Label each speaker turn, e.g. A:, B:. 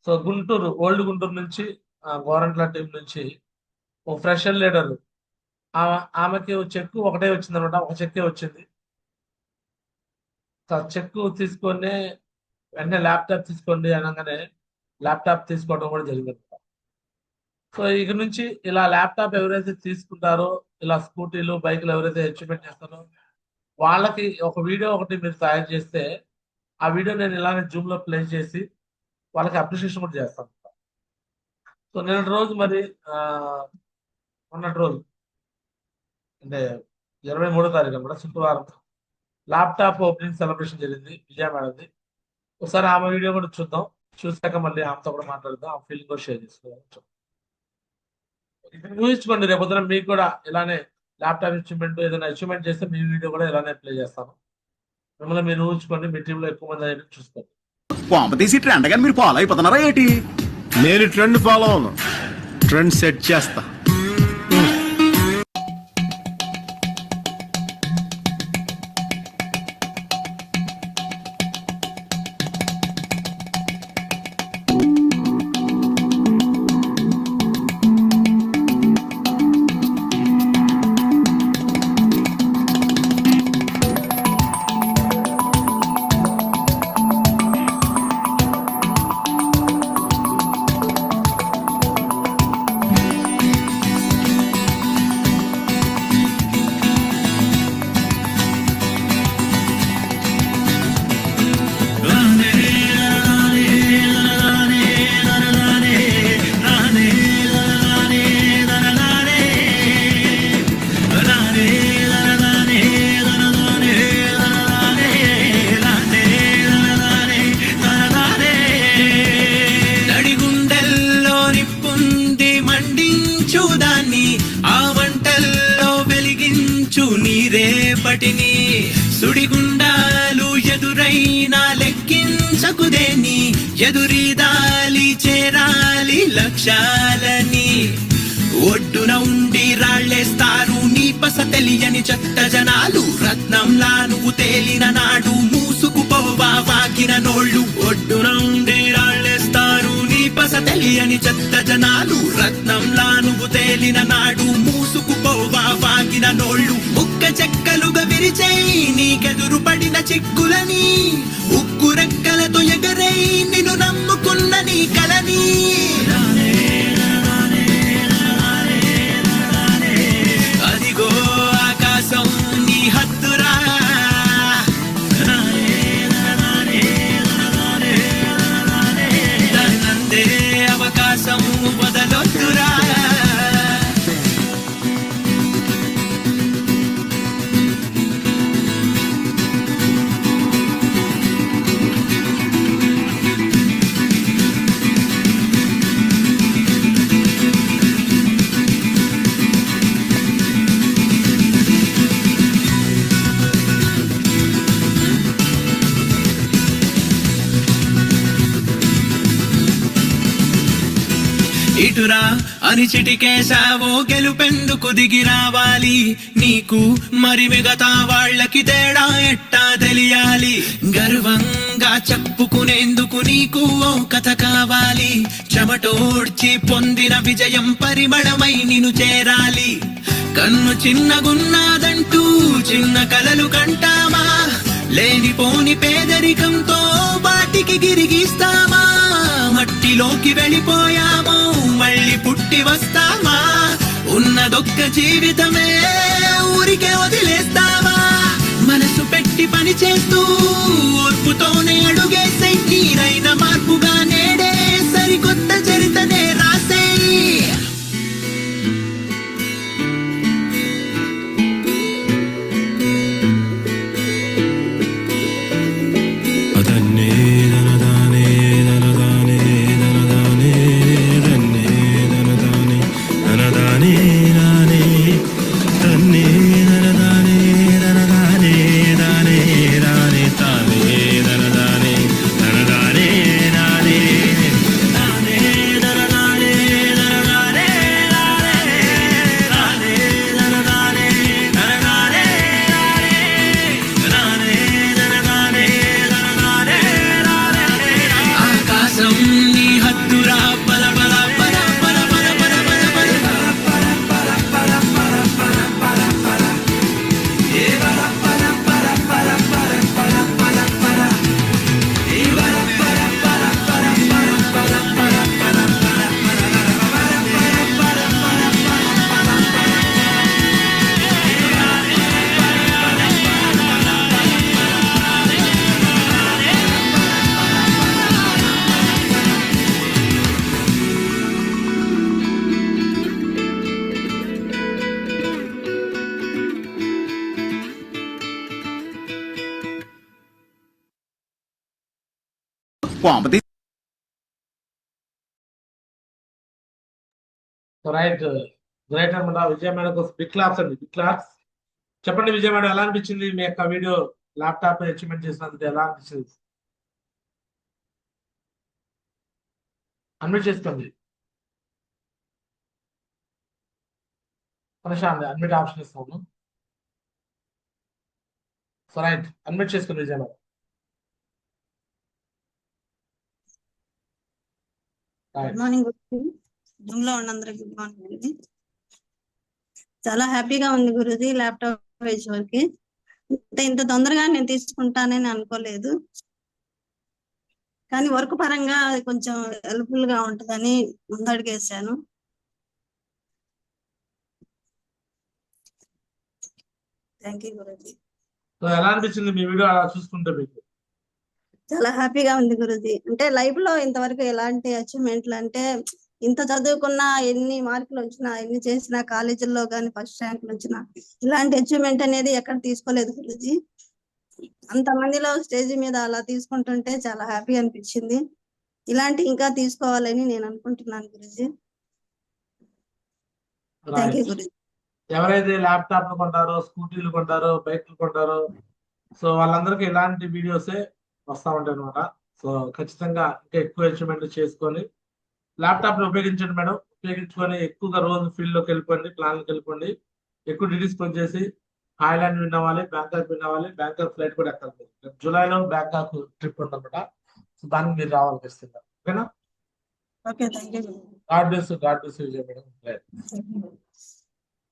A: So Guntur old Guntur నుంచి Gorantla team నుంచి ఓ fresher leader ఆమెకి చెక్కు ఒకటే వచ్చింది అనమాట. ఒక చెక్కే వచ్చింది. సో చెక్కు తీసుకొని వెంటనే ల్యాప్టాప్ తీసుకోండి అనగానే ల్యాప్టాప్ తీసుకోవడం కూడా జరిగింది. సో ఇక నుంచి ఇలా ల్యాప్టాప్ ఎవరైతే తీసుకుంటారో, ఇలా స్కూటీలు బైకులు ఎవరైతే అచీవ్మెంట్ చేస్తారో వాళ్ళకి ఒక వీడియో ఒకటి మీరు తయారు చేస్తే ఆ వీడియో నేను ఇలానే జూమ్ లో ప్లే చేసి వాళ్ళకి అప్రిషియేషన్ కూడా చేస్తాను. సో నిన్నటి రోజు మరి మొన్నటి రోజు అంటే 23వ తారీఖు కూడా శుక్రవారం ల్యాప్టాప్ ఓపెనింగ్ సెలబ్రేషన్ జరిగింది విజయ మేడంది. ఒకసారి ఆమె వీడియో కూడా చూద్దాం. చూసాక మళ్ళీ ఆమెతో కూడా మాట్లాడదాం. ఆ ఫీలింగ్ కూడా షేర్ చేసుకోవచ్చు. ఊహించుకోండి, రేపొద్దున మీకు కూడా ఇలానే ల్యాప్టాప్ అచీవ్మెంట్ ఏదైనా అచీవ్మెంట్ చేస్తే మీ వీడియో కూడా ఇలానే ప్లే చేస్తాను. మిమ్మల్ని మీరు ఊహించుకోండి, మీ టీంలో ఎక్కువ మంది అనేది చూసుకోండి.
B: కాంపిటీషన్ ట్రెండ్ కానీ మీరు ఫాలో అయిపోతున్నారా ఏంటి?
C: నేను ట్రెండ్ ఫాలో అవును, ట్రెండ్ సెట్ చేస్తా.
D: రేపటిని సుడిగుండాలు ఎదురైనా లెక్కించకుదేని ఎదురీదాలి చేరాలి లక్ష్యాలని ఒడ్డున ఉండి రాళ్ళేస్తారు నీ పస తెలియని చెత్త జనాలు రత్నంలా నువ్వు తేలిన నాడు మూసుకుపోవా వాకిన నోళ్ళు ఒడ్డున ఉండి రాళ్ళేస్తారు నీ పస తెలియని చెత్త జనాలు రత్నంలా నువ్వు తేలిన నాడు మూసుకుపోవా వాకిన నోళ్ళు ఉక్క చెక్కలుగా విరిచేయి నీకెదురు పడిన చిక్కులని ఉక్కు రెక్కలతో ఎగరై నిన్ను నమ్ముకున్న నీ కలని అదిగో ఆకాశం నీ హద్దురా దానందే అవకాశం వదలొద్దురా ఇటురా అని చిటికేశావో గెలుపెందుకు దిగి రావాలి నీకు మరి మిగతా వాళ్ళకి తేడా ఎట్టా తెలియాలి గర్వంగా చెప్పుకునేందుకు నీకు ఓ కథ కావాలి చెమటోడ్చి పొందిన విజయం పరిమళమై నిన్ను చేరాలి కన్ను చిన్నగున్నాదంటూ చిన్న కలలు కంటామా లేనిపోని పేదరికంతో వాటికి గిరిగిస్తామా మట్టిలోకి వెళ్ళిపోయామో మళ్ళీ పుట్టి వస్తామా ఉన్నదొక్క జీవితమే ఊరికే వదిలేస్తావా మనసు పెట్టి పని చేస్తూ ఓర్పుతోనే అడుగేసే నీరైన మార్పుగా నేడే సరికొత్త చరితనే రాసేయి
C: తానే
B: కోమతి
A: రైట్, గ్రేట్ అనమాట. విజయ మేడం కోసం బిగ్ క్లాప్స్ అండి, బిగ్ క్లాప్స్. చెప్పండి విజయ మేడం, ఎలా అనిపించింది మీ యొక్క వీడియో ల్యాప్టాప్ అచీవ్మెంట్ చేసినందుకు? ఎలా అనిపించింది? అన్మ్యూట్ చేసుకోండి. ప్రశాంత్ అన్మ్యూట్ ఆప్షన్ ఇస్తాను. సో రైట్, అన్మ్యూట్ చేసుకోండి విజయ మేడం.
E: గుడ్ మార్నింగ్ జూమ్ లో ఉన్నందరికి గుడ్ మార్నింగ్ అండి. చాలా హ్యాపీగా ఉంది గురుజీ ల్యాప్టాప్ వరకు. ఇంత తొందరగా నేను తీసుకుంటానని అనుకోలేదు, కానీ వర్క్ పరంగా అది కొంచెం హెల్ప్ఫుల్ గా ఉంటుందని ముందడుగేసాను. థ్యాంక్ యూ గురుజీ.
A: సో ఎలా అనిపించింది మీ వీడియో అలా చూసుకుంటే మీకు?
E: చాలా హ్యాపీగా ఉంది గురుజీ. అంటే లైఫ్ లో ఇంతవరకు ఎలాంటి అచీవ్మెంట్లు అంటే, ఇంత చదువుకున్నా, ఎన్ని మార్కులు వచ్చినా, ఎన్ని చేసినా, కాలేజీల్లో కానీ ఫస్ట్ ర్యాంకులు వచ్చినా, ఇలాంటి అచీవ్మెంట్ అనేది ఎక్కడ తీసుకోలేదు గురుజీ. అంతమందిలో స్టేజ్ మీద అలా తీసుకుంటుంటే చాలా హ్యాపీ అనిపించింది. ఇలాంటి ఇంకా తీసుకోవాలని నేను అనుకుంటున్నాను గురుజీ. Thank you Guruji.
A: ఎవరైతే ల్యాప్టాప్లు కొంటారో, స్కూటీలు కొంటారో, బైక్లు కొంటారో, సో వాళ్ళందరికీ ఇలాంటి వీడియోసే వస్తూ ఉంటాయి అనమాట. సో ఖచ్చితంగా ఇంకా ఎక్కువ అచీవ్మెంట్ చేసుకొని ల్యాప్టాప్ ని ఉపయోగించండి మేడం. ఉపయోగించుకొని ఎక్కువగా రోజు ఫీల్డ్ లోకి వెళ్ళిపోండి, ప్లాన్కి వెళ్ళిపోండి. ఎక్కువ డిగ్రీస్ చేసి థాయిలాండ్ విన్ అవ్వాలి, బ్యాంకాక్ విన్ అవ్వాలి. బ్యాంకాక్ ఫ్లైట్ కూడా ఎక్కాలి. జూలైలో బ్యాంకాక్ ట్రిప్ ఉందన్నమాట. సో దానికి మీరు రావాలి ఖచ్చితంగా. ఓకేనా?
E: Okay, thank you.
A: God bless you Vijay madam.